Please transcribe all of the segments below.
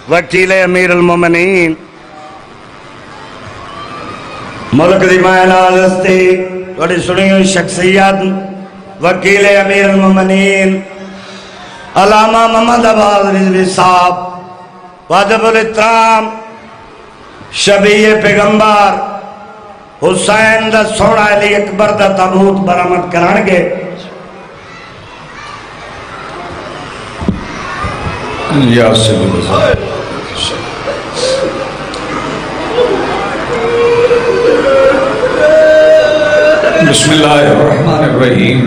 وکیل امیر المومنین ملک دی مائنال ہستی بڑی سنی ہوئی شخصیت وکیل امیر المومنین علامہ محمد عباس رضوی صاحب واجب الاحترام شبیہ پیغمبر حسین دا سونا علی اکبر دا تابوت برآمد کرانگے یا سید بسم اللہ الرحمن الرحیم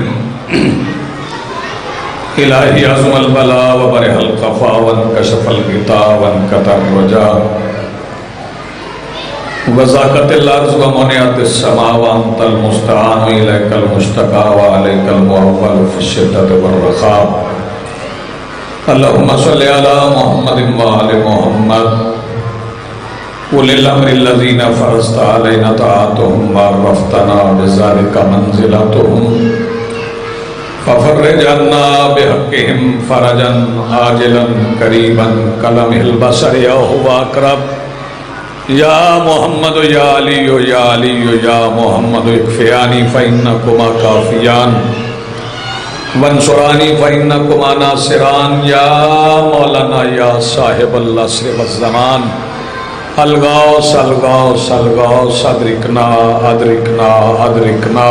الہی عظم البلا وبرح القفا وانکشف الغطا وانکتر الرجا وزاقت الارض ومنعت السماء وانت المستعان الیک المشتقى وعلیک المعول فی الشدۃ والرخاء اللہم صلی علی محمد وآل محمد أولي الأمر الذين فرضت علينا طاعتهم وعرفتنا بذلك منزلتهم ففرج عنا بحقهم فرجا عاجلا قريبا كلمه البصر يا هو أقرب يا محمد يا علي يا علي يا محمد اكفياني فإنكما كافيان وانصراني فإنكما ناصران يا مولانا يا صاحب العصر والزمان الغوث الغوث الغوث ادرکنا ادرکنا ادرکنا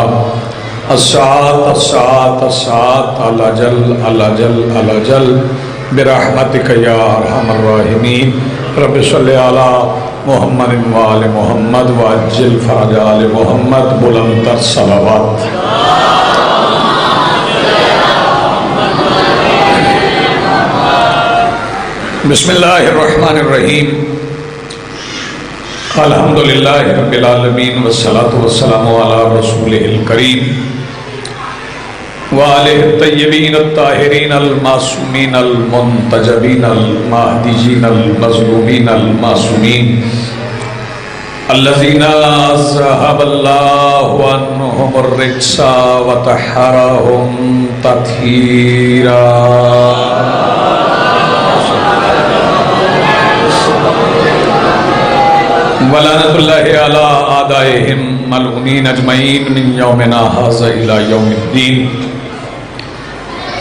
الساعات الساعات الساعات الأجل الأجل الأجل برحمتك يا أرحم الراحمين رب صلی علی محمد وآل محمد وعجل فرج آل محمد بلندر صلوات بسم اللہ الرحمن الرحیم الحمدللہ رب العالمین والصلاة والسلام علی رسولہ الکریم وآلہ الطیبین الطاہرین المعصومین المنتجبین المہدیین المظلومین المعصومین الذین اذہب اللہ عنہم الرجس وطہرہم تطہیرا ولعنت اللہ علی اعدائہم ملعونین اجمعین من یومنا ھذا الی یوم الدین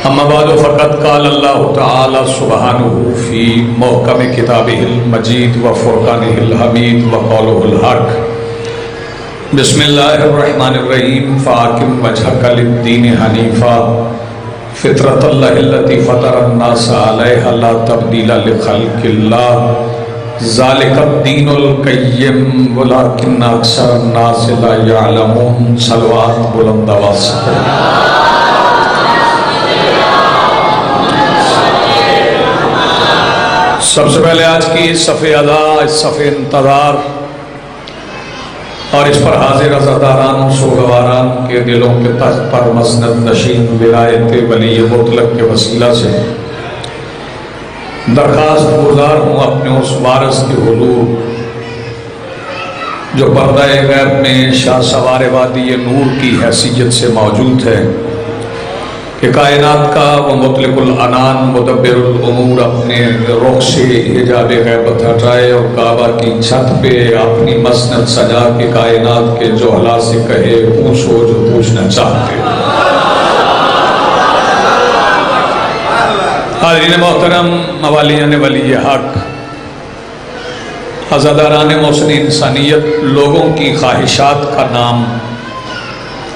اما بعد فقد قال اللہ تعالی سبحانہ فی محکم کتابہ المجید وفرقانہ الحمید وقولہ الحق بسم اللہ الرحمن الرحیم فاقم وجہک للدین حنیفا فطرت اللہ التی فطر الناس علیہا لا تبدیل لخلق اللہ ذالک الدین القیم ولکن اکثر الناس لا یعلمون صلوات بلند آواز سے سب سے پہلے آج کی صفحہ ادا اس صفحہ انتظار اور اس پر حاضر عزاداران و سوگواران کے دلوں کے تحت پر مسند نشین ولایت ولی مطلق کے وسیلہ سے درخواست گزار ہوں اپنے اس وارث کے حضور جو پردہ غیب میں شاہ سوار وادی نور کی حیثیت سے موجود ہے کہ کائنات کا وہ مطلق العنان مدبر الامور اپنے رخ سے حجاب غیبت ہٹائے اور کعبہ کی چھت پہ اپنی مسند سجا کے کائنات کے جوہلا سے کہے پوچھو جو پوچھنا چاہتے حاضرین محترم موالیان ولی حق عزاداران محسن انسانیت لوگوں کی خواہشات کا نام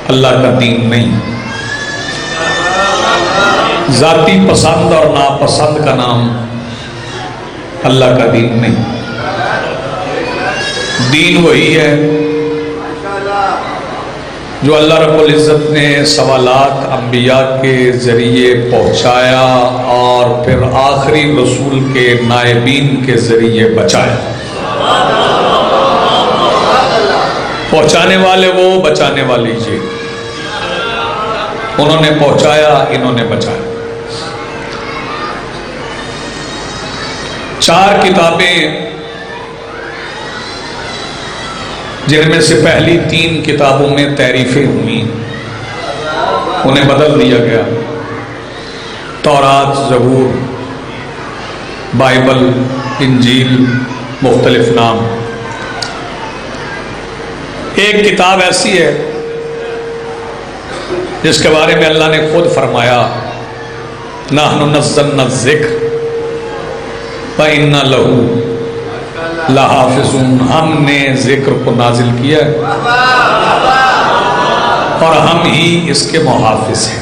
اللہ کا دین نہیں ذاتی پسند اور ناپسند کا نام اللہ کا دین نہیں دین وہی ہے جو اللہ رب العزت نے سوالات انبیاء کے ذریعے پہنچایا اور پھر آخری رسول کے نائبین کے ذریعے بچایا پہنچانے والے وہ بچانے والی یہ انہوں نے پہنچایا انہوں نے بچایا 4 کتابیں جن میں سے پہلی 3 کتابوں میں تعریفیں ہوئیں انہیں بدل دیا گیا تورات زبور بائبل، انجیل، مختلف نام. ایک کتاب ایسی ہے جس کے بارے میں اللہ نے خود فرمایا نحن نزلنا الذکر وَإِنَّا لَهُ لَحَافِظُونَ. ہم نے ذکر کو نازل کیا ہے اور ہم ہی اس کے محافظ ہیں.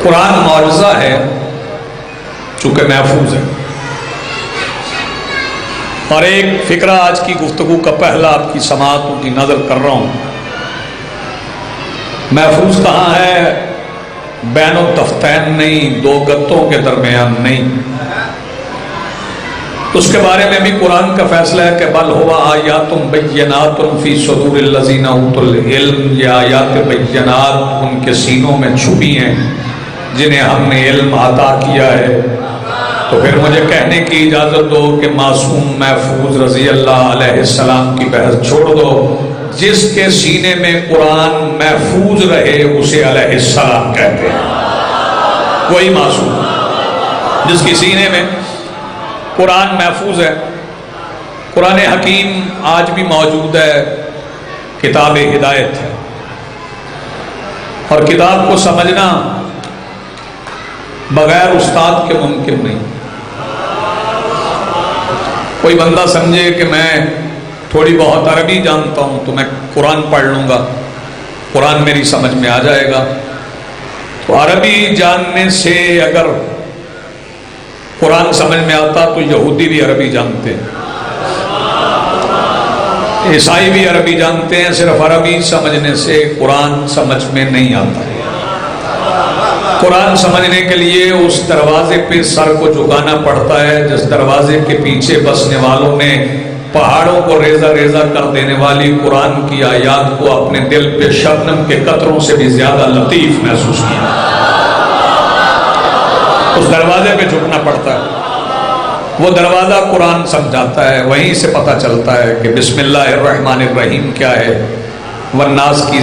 قرآن معجزہ ہے چونکہ محفوظ ہے. اور ایک فکرہ آج کی گفتگو کا پہلا آپ کی سماعتوں کی نظر کر رہا ہوں. محفوظ کہاں ہے؟ بین و تفتین نہیں، دو گتوں کے درمیان نہیں. اس کے بارے میں بھی قرآن کا فیصلہ ہے کہ بل ہوا آیات بینات فی صدور الذین اوتوا العلم. یہ آیات بینات ان کے سینوں میں چھپی ہیں جنہیں ہم نے علم عطا کیا ہے. تو پھر مجھے کہنے کی اجازت دو کہ معصوم محفوظ رضی اللہ علیہ السلام کی بحث چھوڑ دو. جس کے سینے میں قرآن محفوظ رہے اسے علیہ السلام کہتے ہیں. وہی معصوم جس کی سینے میں قرآن محفوظ ہے. قرآن حکیم آج بھی موجود ہے، کتاب ہدایت ہے. اور کتاب کو سمجھنا بغیر استاد کے ممکن نہیں. کوئی بندہ سمجھے کہ میں تھوڑی بہت عربی جانتا ہوں تو میں قرآن پڑھ لوں گا، قرآن میری سمجھ میں آ جائے گا. تو عربی جاننے سے اگر قرآن سمجھ میں آتا تو یہودی بھی عربی جانتے ہیں، عیسائی بھی عربی جانتے ہیں. صرف عربی سمجھنے سے قرآن سمجھ میں نہیں آتا. قرآن سمجھنے کے لیے اس دروازے پہ سر کو جھکانا پڑتا ہے جس دروازے کے پیچھے بسنے والوں نے پہاڑوں کو ریزہ ریزہ کر دینے والی قرآن کی آیات کو اپنے دل پہ شبنم کے قطروں سے بھی زیادہ لطیف محسوس کیا. اس دروازے پہ جھکنا پڑتا ہے. وہ دروازہ قرآن سمجھاتا ہے. وہیں سے پتہ چلتا ہے کہ بسم اللہ الرحمن الرحیم کیا ہے، والناس کی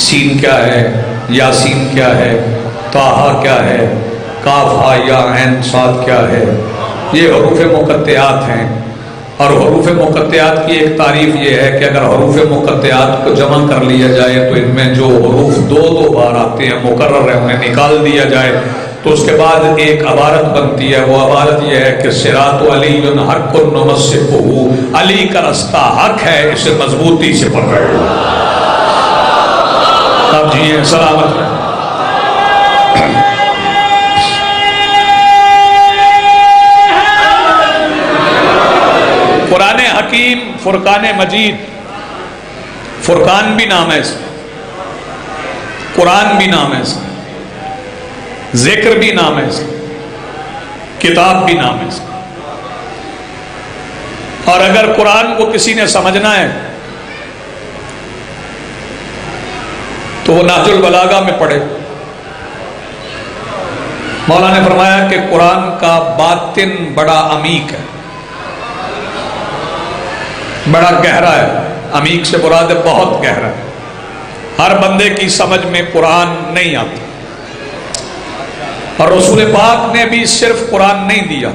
سین کیا ہے، یاسین کیا ہے، طٰہٰ کیا ہے، کاف ہا یا عین صاد کیا ہے. یہ حروف مقطعات ہیں. اور حروف مقطعات کی ایک تعریف یہ ہے کہ اگر حروف مقطعات کو جمع کر لیا جائے تو ان میں جو حروف دو بار آتے ہیں مکرر ہیں انہیں نکال دیا جائے تو اس کے بعد ایک عبارت بنتی ہے. وہ عبارت یہ ہے کہ صراط علی حق نمسکہ، علی کا رستہ حق ہے، اسے مضبوطی سے پکڑ لو. آپ جی سلامت رہیں. قرآن حکیم، فرقان مجید، فرقان بھی نام ہے اس کا، قرآن بھی نام ہے اس کا، ذکر بھی نام ہے اس کا، کتاب بھی نام ہے اس کا. اور اگر قرآن کو کسی نے سمجھنا ہے تو وہ نہج البلاغہ میں پڑھے. مولانا نے فرمایا کہ قرآن کا باطن بڑا عمیق ہے، بڑا گہرا ہے. عمیق سے مراد ہے بہت گہرا ہے. ہر بندے کی سمجھ میں قرآن نہیں آتا. اور رسول پاک نے بھی صرف قرآن نہیں دیا.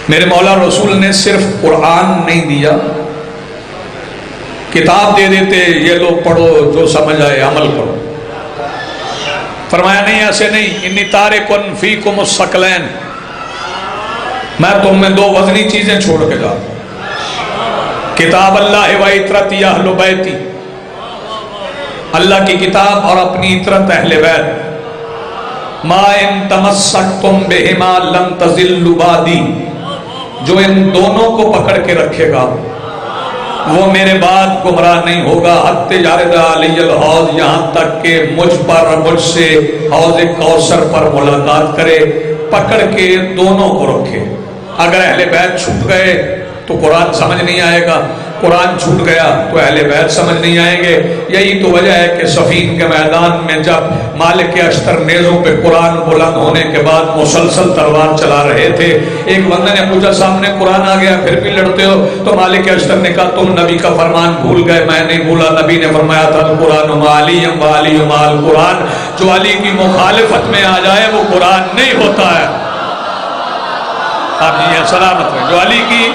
میرے مولا رسول نے صرف قرآن نہیں دیا، کتاب دے دیتے، یہ لو پڑھو، جو سمجھ آئے عمل کرو. فرمایا نہیں، ایسے نہیں. انی تارکن فیکم الثقلین، میں تم میں دو وزنی چیزیں چھوڑ کے جا. کتاب اللہ و عطرتی اہل بیتی، اللہ کی کتاب اور اپنی عطرت اہل بیت. ما ان تمسکتم بہما لن تضلوا بعدی، جو ان دونوں کو پکڑ کے رکھے گا وہ میرے بعد گمراہ نہیں ہوگا. حتی یارد علی الحوض، یہاں تک کہ مجھ پر، مجھ سے حوض کوثر پر ملاقات کرے. پکڑ کے دونوں کو رکھے. اگر اہل بیت چھپ گئے تو قرآن سمجھ نہیں آئے گا، قرآن چھوٹ گیا تو اہل بیت سمجھ نہیں آئیں گے۔ یہی تو وجہ ہے کہ صفین کے میدان میں جب مالک اشتر نیزوں پہ قرآن بلند ہونے کے بعد مسلسل تلوار چلا رہے تھے، ایک بندے نے پوچھا سامنے قرآن آ گیا پھر بھی لڑتے ہو؟ تو مالک اشتر نے کہا تم نبی کا فرمان بھول گئے، میں نہیں بھولا۔ نبی نے فرمایا تھا القرآن مع علی و علی مع القرآن، جو علی کی مخالفت میں آ جائے وہ قرآن نہیں ہوتا ہے۔ آپ جی سلامت رہیں، جو علی کی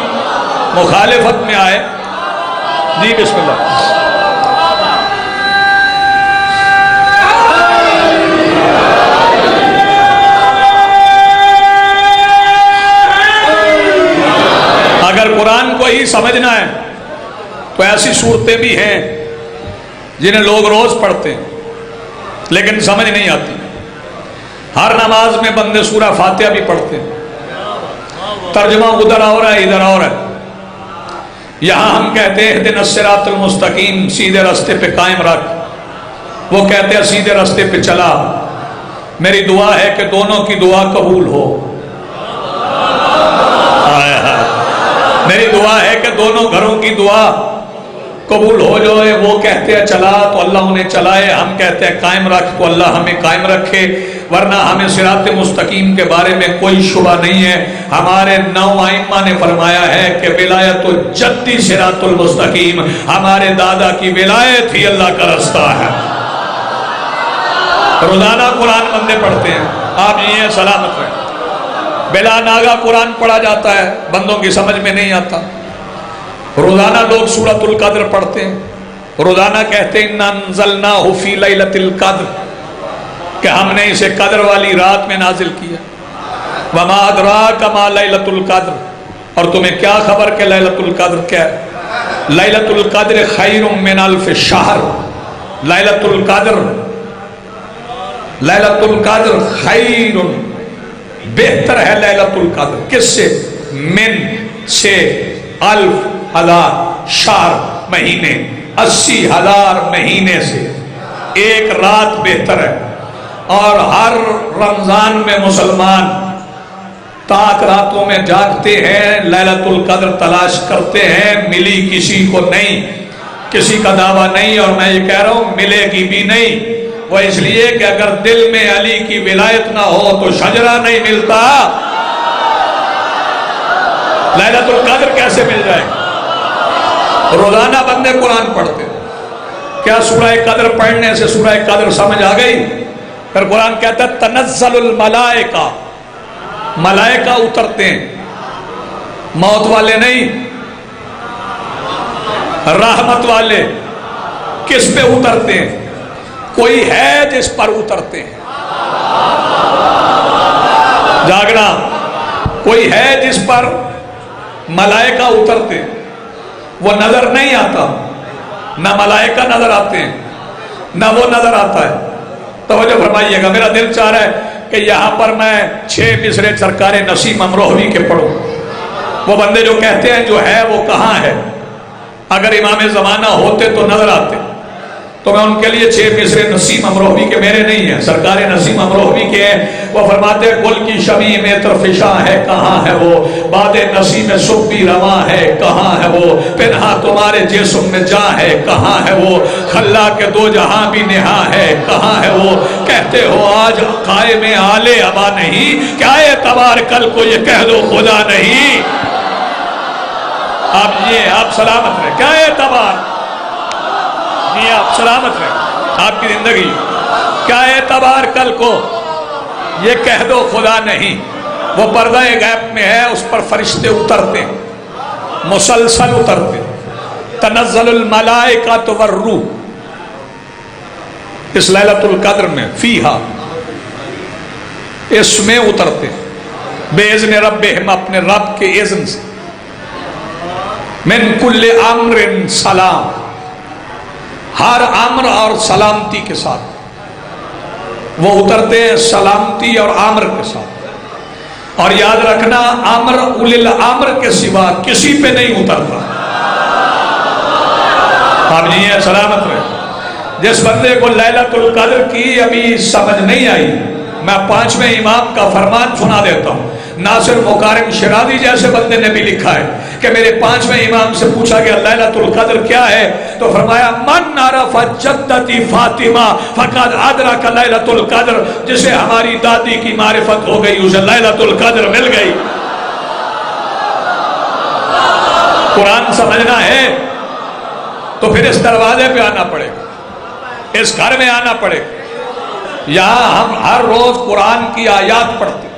مخالفت میں آئے۔ جی بسم اللہ۔ اگر قرآن کو ہی سمجھنا ہے تو ایسی صورتیں بھی ہیں جنہیں لوگ روز پڑھتے ہیں لیکن سمجھ نہیں آتی۔ ہر نماز میں بندے سورہ فاتحہ بھی پڑھتے ہیں، ترجمہ ادھر ہو رہا ہے ادھر ہو رہا ہے۔ یہاں ہم کہتے ہیں اہدنا الصراط المستقیم، سیدھے راستے پہ قائم رکھ، وہ کہتے ہیں سیدھے راستے پہ چلا۔ میری دعا ہے کہ دونوں کی دعا قبول ہو، میری دعا ہے کہ دونوں گھروں کی دعا قبول ہو جائے۔ وہ کہتے ہیں چلا تو اللہ انہیں چلائے، ہم کہتے ہیں قائم رکھ تو اللہ ہمیں قائم رکھے، ورنہ ہمیں صراط مستقیم کے بارے میں کوئی شبہ نہیں ہے۔ ہمارے 9 ائمہ نے فرمایا ہے کہ ولایت جدی صراط المستقیم، ہمارے دادا کی ولایت ہی اللہ کا رستہ ہے۔ روزانہ قرآن بندے پڑھتے ہیں، آپ یہ سلامت رہیں۔ بلا ناگا قرآن پڑھا جاتا ہے، بندوں کی سمجھ میں نہیں آتا۔ روزانہ لوگ سورۃ القدر پڑھتے ہیں، روزانہ کہتے ہیں اِنَّا أَنزَلْنَاهُ فِي لَيْلَةِ الْقَدْرِ، کہ ہم نے اسے قدر والی رات میں نازل کیا۔ وَمَا أَدْرَاكَ مَا لَيْلَةُ الْقَدْرِ، اور تمہیں کیا خبر کہ لیلۃ القدر کیا ہے؟ لیلۃ القدر خیر من الف شہر، لیلۃ القدر خیر، بہتر ہے لیلۃ القدر کس سے؟ من سے، الف ہزار، شہر مہینے، 80,000 مہینے سے ایک رات بہتر ہے۔ اور ہر رمضان میں مسلمان تاک راتوں میں جاگتے ہیں، لیلۃ القدر تلاش کرتے ہیں، ملی کسی کو نہیں، کسی کا دعویٰ نہیں، اور میں یہ کہہ رہا ہوں ملے گی بھی نہیں۔ وہ اس لیے کہ اگر دل میں علی کی ولایت نہ ہو تو شجرہ نہیں ملتا۔ لیلۃ القدر کیسے مل جائے؟ روزانہ بندے قرآن پڑھتے، کیا سورہ قدر پڑھنے سے سورہ قدر سمجھ آ گئی؟ پھر قرآن کہتا ہے تنزل الملائکہ، ملائکہ اترتے ہیں، موت والے نہیں، رحمت والے۔ کس پہ اترتے ہیں؟ کوئی ہے جس پر اترتے ہیں، جاگنا، کوئی ہے جس پر ملائکہ اترتے ہیں۔ وہ نظر نہیں آتا، نہ ملائکہ نظر آتے ہیں نہ وہ نظر آتا ہے۔ توجہ فرمائیے گا، میرا دل چاہ رہا ہے کہ یہاں پر میں 6 مصرے سرکار نسیم امروہوی کے پڑھوں۔ وہ بندے جو کہتے ہیں جو ہے وہ کہاں ہے، اگر امام زمانہ ہوتے تو نظر آتے، تو میں ان کے لیے 6 مصرے نسیم امروہوی کے میرے نہیں ہیں، سرکار نسیم امروہوی کے ہیں۔ وہ فرماتے ہیں گل کی شمی میں طرفشاں ہے کہاں ہے وہ، باد نسیم صبح بھی رواں ہے کہاں ہے وہ، پنہا تمہارے جسم میں جاں ہے کہاں ہے وہ، خلا کے 2 جہاں بھی نہاں ہے کہاں ہے وہ۔ کہتے ہو آج قائم آل ابا نہیں، کیا اعتبار کل کو یہ کہہ دو خدا نہیں۔ آپ سلامت رہے، کیا اعتبار، آپ سلامت رہیں، آپ کی زندگی کیا اعتبار کل کو یہ کہہ دو خدا نہیں۔ وہ پردہ غیب میں ہے، اس پر فرشتے اترتے، مسلسل اترتے۔ تنزل الملائکۃ والروح، اس لیلۃ القدر میں فیہا، اس میں اترتے بِإِذْنِ رَبِّهِمْ، اپنے رب کے اذن سے، من کل امر سلام، ہر امر اور سلامتی کے ساتھ وہ اترتے ہیں، سلامتی اور امر کے ساتھ۔ اور یاد رکھنا امر اولی الامر کے سوا کسی پہ نہیں اترتا۔ آپ نہیں ہے، سلامت رہے۔ جس بندے کو لیلۃ القدر کی ابھی سمجھ نہیں آئی، میں 5ویں امام کا فرمان سنا دیتا ہوں۔ ناصر مقارن شرازی جیسے بندے نے بھی لکھا ہے کہ میرے 5ویں امام سے پوچھا گیا لیلۃ القدر کیا ہے، تو فرمایا من عرف جدتی فاطمہ فقد ادرک لیلۃ القدر، جسے ہماری دادی کی معرفت ہو گئی اسے لیلۃ القدر مل گئی۔ قرآن سمجھنا ہے تو پھر اس دروازے پہ آنا پڑے گا، اس گھر میں آنا پڑے گا۔ یہاں ہم ہر روز قرآن کی آیات پڑھتے ہیں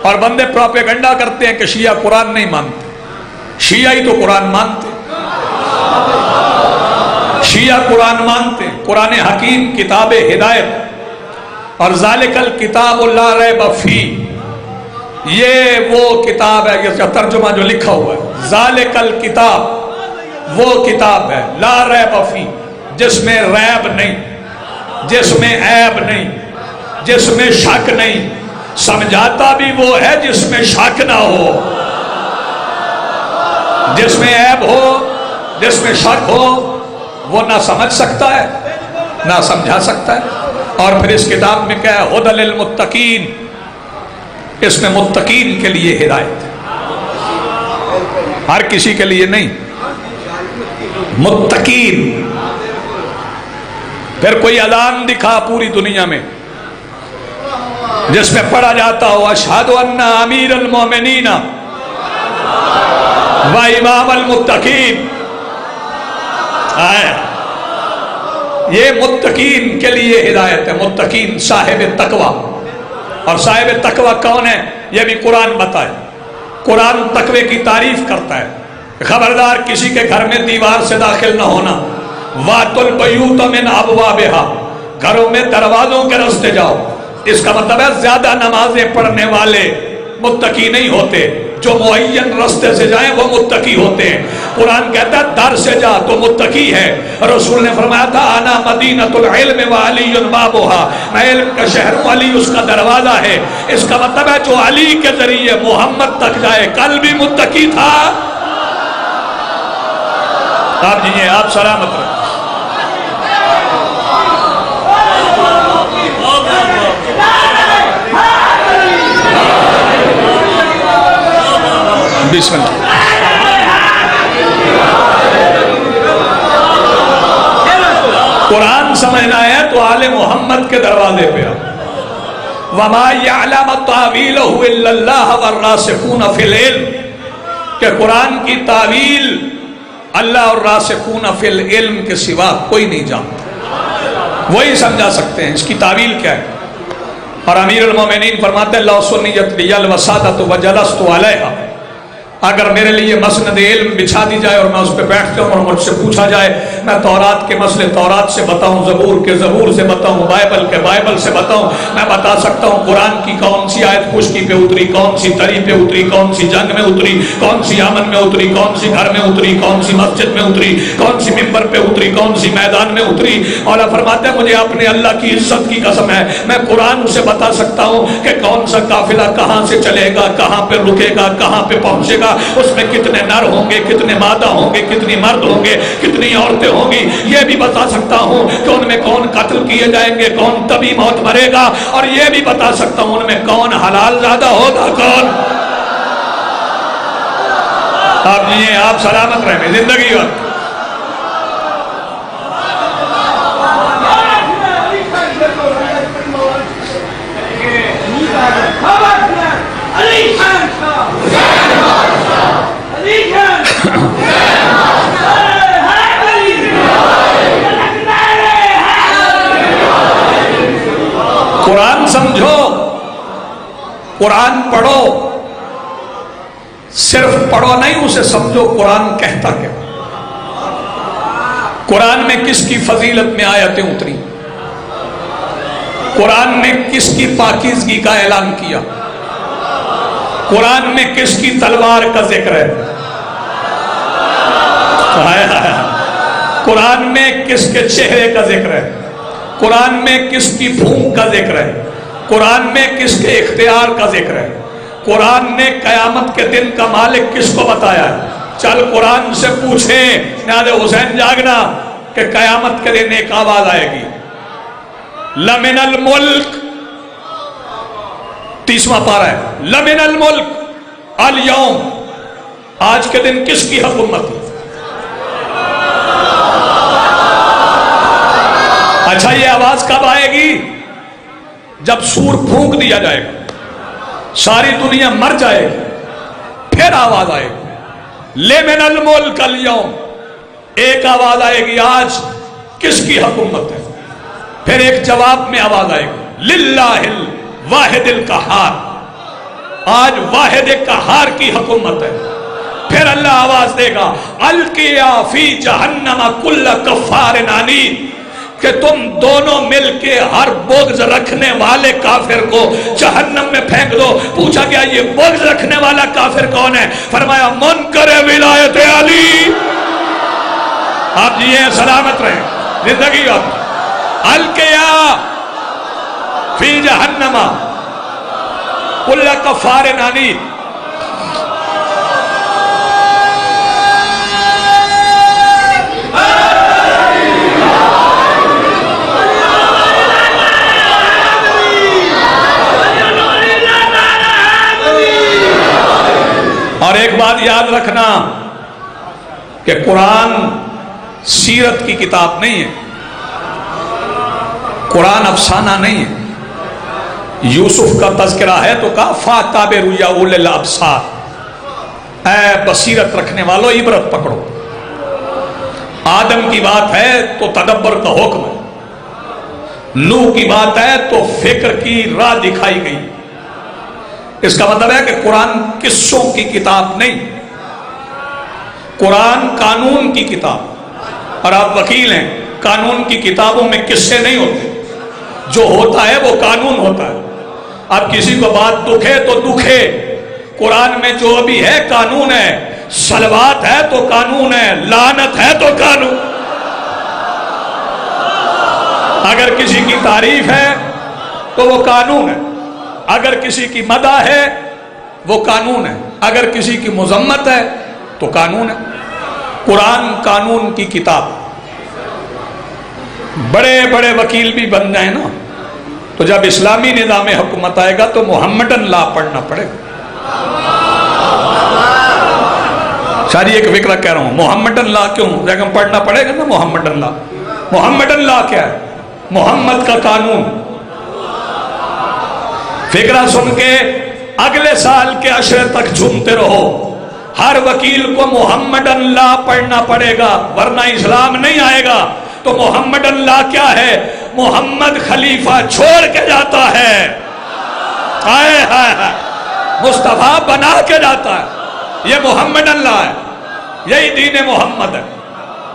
اور بندے پروپیگنڈا کرتے ہیں کہ شیعہ قرآن نہیں مانتے، شیعہ ہی تو قرآن مانتے، شیعہ قرآن مانتے، قرآن حکیم کتاب ہدایت، اور ذالک الکتاب لا ریب فیہ، یہ وہ کتاب ہے، اس کا ترجمہ جو لکھا ہوا ہے، ذالک الکتاب وہ کتاب ہے لا ریب فیہ، جس میں ریب نہیں، جس میں عیب نہیں، جس میں شک نہیں، سمجھاتا بھی وہ ہے جس میں شک نہ ہو، جس میں عیب ہو، جس میں شک ہو وہ نہ سمجھ سکتا ہے نہ سمجھا سکتا ہے۔ اور پھر اس کتاب میں کیا ہے، ھدی للمتقین، اس میں متقین کے لیے ہدایت ہے، ہر کسی کے لیے نہیں، متقین۔ پھر کوئی اذان دکھا پوری دنیا میں جس میں پڑھا جاتا ہو اشہد ان امیر المومنین و امام المتقین، یہ متقین کے لیے ہدایت ہے، متقین صاحب تقوی۔ اور صاحب تقوی کون ہے یہ بھی قرآن بتائے، قرآن تقوی کی تعریف کرتا ہے، خبردار کسی کے گھر میں دیوار سے داخل نہ ہونا، وَأْتُوا الْبُيُوتَ مِنْ أَبْوَابِهَا، گھروں میں دروازوں کے راستے جاؤ۔ اس کا مطلب ہے زیادہ نمازیں پڑھنے والے متقی نہیں ہوتے، جو معین راستے سے جائیں وہ متقی ہوتے ہیں۔ قرآن کہتا ہے در سے جا تو متقی ہے، رسول نے فرمایا تھا انا مدینۃ العلم وعلی بابها، میں علم کا شہر ہوں، علی اس کا دروازہ ہے۔ اس کا مطلب ہے جو علی کے ذریعے محمد تک جائے، کل بھی متقی تھا۔ آپ جی آپ سلامت رہیں۔ بسم اللہ۔ قرآن سمجھنا ہے تو آل محمد کے دروازے پہ وَمَا يَعْلَمَ تَعْوِيلَهُ إِلَّا اللَّهُ وَالرَّاسِخُونَ فِي الْعِلْمِ، کہ قرآن کی تعویل اللہ اور راسخون فی العلم کے سوا کوئی نہیں جانتا، وہی سمجھا سکتے ہیں اس کی تعویل کیا ہے۔ اور امیر المومنین فرماتے ہیں لَوْ سُنِّيَتْ لِيَ الْوَسَادَةُ وَجَلَسْتُ عَلَيْهَا، اگر میرے لیے مسند علم بچھا دی جائے اور میں اس پہ بیٹھ جاؤں اور مجھ سے پوچھا جائے، میں تورات کے مسئلے تورات سے بتاؤں، زبور کے زبور سے بتاؤں، بائبل کے بائبل سے بتاؤں، میں بتا سکتا ہوں قرآن کی کون سی آیت خشکی پہ اتری، کون سی تری پہ اتری، کون سی جنگ میں اتری، کون سی امن میں اتری، کون سی گھر میں اتری، کون سی مسجد میں اتری، کون سی ممبر پہ اتری، کون سی میدان میں اتری۔ اور فرماتے ہیں مجھے اپنے اللہ کی عزت کی قسم ہے، میں قرآن سے بتا سکتا ہوں کہ کون سا قافلہ کہاں سے چلے گا، کہاں پہ رکے گا، کہاں پہ پہنچے گا، اس میں کتنے نر ہوں گے، کتنے مادہ ہوں گے، کتنی مرد ہوں گے، کتنی عورتیں ہوں گی۔ یہ بھی بتا سکتا ہوں کہ ان میں کون قتل کیے جائیں گے، کون طبی موت مرے گا، اور یہ بھی بتا سکتا ہوں ان میں کون حلال زیادہ ہوگا، کون۔ آپ جی آپ سلامت رہیں زندگی اور قرآن سمجھو، قرآن پڑھو، صرف پڑھو نہیں اسے سمجھو قرآن کہتا کیا۔ قرآن میں کس کی فضیلت میں آیتیں اتری، قرآن نے کس کی پاکیزگی کا اعلان کیا، قرآن میں کس کی تلوار کا ذکر ہے، قرآن میں کس کے چہرے کا ذکر ہے، قرآن میں کس کی پھونک کا ذکر ہے، قرآن میں کس کے اختیار کا ذکر ہے، قرآن نے قیامت کے دن کا مالک کس کو بتایا ہے۔ چل قرآن سے پوچھیں نیاز حسین جاگنا کہ قیامت کے دن ایک آواز آئے گی، لمن الملک 30واں پارہ ہے. لمن الملک الیوم، آج کے دن کس کی حکومت ہے؟ اچھا یہ آواز کب آئے گی؟ جب سور پھونک دیا جائے گا، ساری دنیا مر جائے گی، پھر آواز آئے گی لمن الملک الیوم. ایک آواز آئے گی آج کس کی حکومت ہے، پھر ایک جواب میں آواز آئے گی للہ الواحد القہار، آج واحد قہار کی حکومت ہے. پھر اللہ آواز دے گا القیا فی جہنم کل کفار عنید، کہ تم دونوں مل کے ہر بغض رکھنے والے کافر کو جہنم میں پھینک دو. پوچھا گیا یہ بغض رکھنے والا کافر کون ہے؟ فرمایا منکر ولایت علی. آپ جیے سلامت رہیں زندگی آپ. القیا فی جہنم کل کفار عنید. اور ایک بات یاد رکھنا کہ قرآن سیرت کی کتاب نہیں ہے، قرآن افسانہ نہیں ہے. یوسف کا تذکرہ ہے تو کہا فَاتَبِرُوا يَا أُولِي الْأَبْصَارِ، اے بصیرت رکھنے والو عبرت پکڑو. آدم کی بات ہے تو تدبر کا حکم ہے، نوح کی بات ہے تو فکر کی راہ دکھائی گئی. اس کا مطلب ہے کہ قرآن قصوں کی کتاب نہیں، قرآن قانون کی کتاب. اور آپ وکیل ہیں، قانون کی کتابوں میں قصے نہیں ہوتے، جو ہوتا ہے وہ قانون ہوتا ہے. اب کسی کو بات دکھے تو دکھے، قرآن میں جو بھی ہے قانون ہے. صلوات ہے تو قانون ہے، لعنت ہے تو قانون. اگر کسی کی تعریف ہے تو وہ قانون ہے، اگر کسی کی مدح ہے وہ قانون ہے، اگر کسی کی مذمت ہے تو قانون ہے. قرآن قانون کی کتاب. بڑے بڑے وکیل بھی بن جائیں نا تو جب اسلامی نظام حکومت آئے گا تو محمدن لا پڑھنا پڑے گا. ساری ایک فکرہ کہہ رہا ہوں، محمدن لا کیوں؟ لیکن پڑھنا پڑے گا نا محمدن لا. محمدن لا کیا ہے؟ محمد کا قانون. فکرہ سن کے اگلے سال کے عشرے تک جھومتے رہو. ہر وکیل کو محمد اللہ پڑھنا پڑے گا ورنہ اسلام نہیں آئے گا. تو محمد اللہ کیا ہے؟ محمد خلیفہ چھوڑ کے جاتا ہے، مصطفیٰ بنا کے جاتا ہے. یہ محمد اللہ ہے، یہی دین محمد ہے،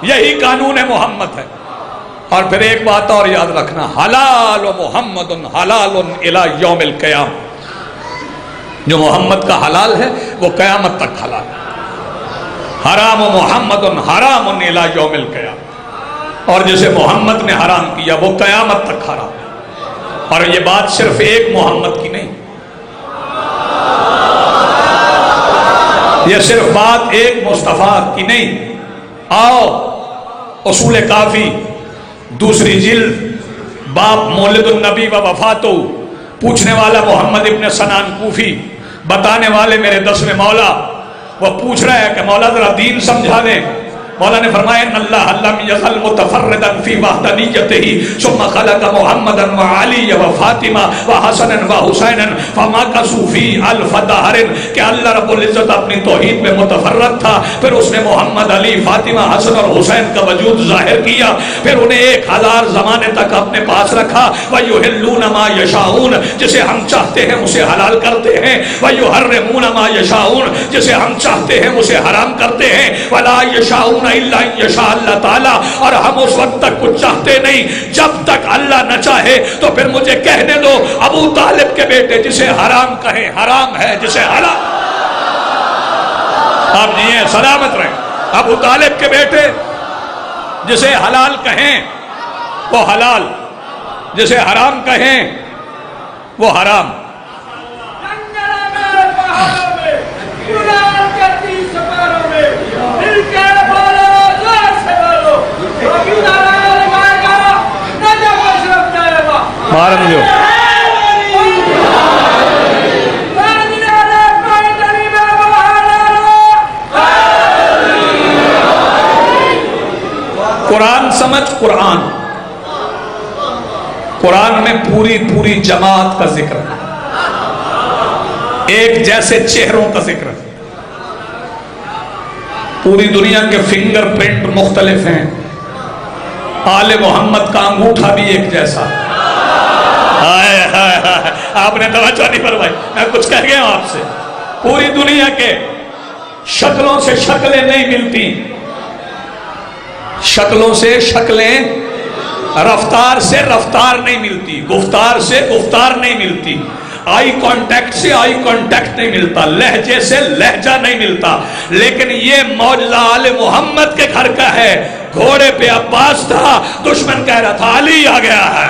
یہی قانون محمد ہے. اور پھر ایک بات اور یاد رکھنا، حلال و محمد حلال الی یوم القیام. جو محمد کا حلال ہے وہ قیامت تک حلال ہے. حرام و محمد حرام الی یوم القیام. اور جسے محمد نے حرام کیا وہ قیامت تک حرام ہے. اور یہ بات صرف ایک محمد کی نہیں، یہ صرف بات ایک مصطفیٰ کی نہیں. آؤ اصول کافی دوسری جلد باب مولد النبی و وفاتو، پوچھنے والا محمد ابن سنان کوفی، بتانے والے میرے 10ویں مولا. وہ پوچھ رہا ہے کہ مولا ذرا دین سمجھا دیں. مولا نے فرمایا ان اللہ لم یزل متفردا فی وحدانیتہ ثم خلق محمدا وعلی وفاطمہ وحسنا وحسینا فمکثوا فی الف دہر. کہ اللہ رب العزت اپنی توحید میں متفرد تھا، پھر اس نے محمد، علی، فاطمہ، حسن اور حسین کا وجود ظاہر کیا، پھر انہیں 1000 زمانے تک اپنے پاس رکھا. وَيُحِلُّونَ مَا يَشَاءُونَ، جسے ہم چاہتے ہیں اسے حلال کرتے ہیں. وَيُحَرِّمُونَ مَا يَشَاءُونَ، جسے ہم چاہتے ہیں اسے حرام کرتے ہیں. وَلَا يَشَاءُونَ الا ان یشاء اللہ تعالی. اور ہم اس وقت تک کچھ چاہتے نہیں جب تک اللہ نہ چاہے. تو پھر مجھے کہنے دو ابو طالب کے بیٹے جسے حرام کہیں حرام ہے، جسے حلال، آپ جیے سلامت رہیں. ابو طالب کے بیٹے جسے حلال کہیں وہ حلال، جسے حرام کہیں وہ حرام. سمجھ قرآن، قرآن میں پوری جماعت کا ذکر ہے، ایک جیسے چہروں کا ذکر ہے۔ پوری دنیا کے فنگر پرنٹ مختلف ہیں، آل محمد کا انگوٹھا بھی ایک جیسا۔ آپ نے توجہ نہیں فرمائی، میں کچھ کہہ گیا ہوں آپ سے۔ پوری دنیا کے شکلوں سے شکلیں نہیں ملتی، شکلوں سے شکلیں، رفتار سے رفتار نہیں ملتی، گفتار سے گفتار نہیں ملتی، آئی کانٹیکٹ سے آئی کانٹیکٹ نہیں ملتا، لہجے سے لہجہ نہیں ملتا، لیکن یہ معجزہ آل محمد کے گھر کا ہے۔ گھوڑے پہ عباس تھا، دشمن کہہ رہا تھا علی آ گیا ہے،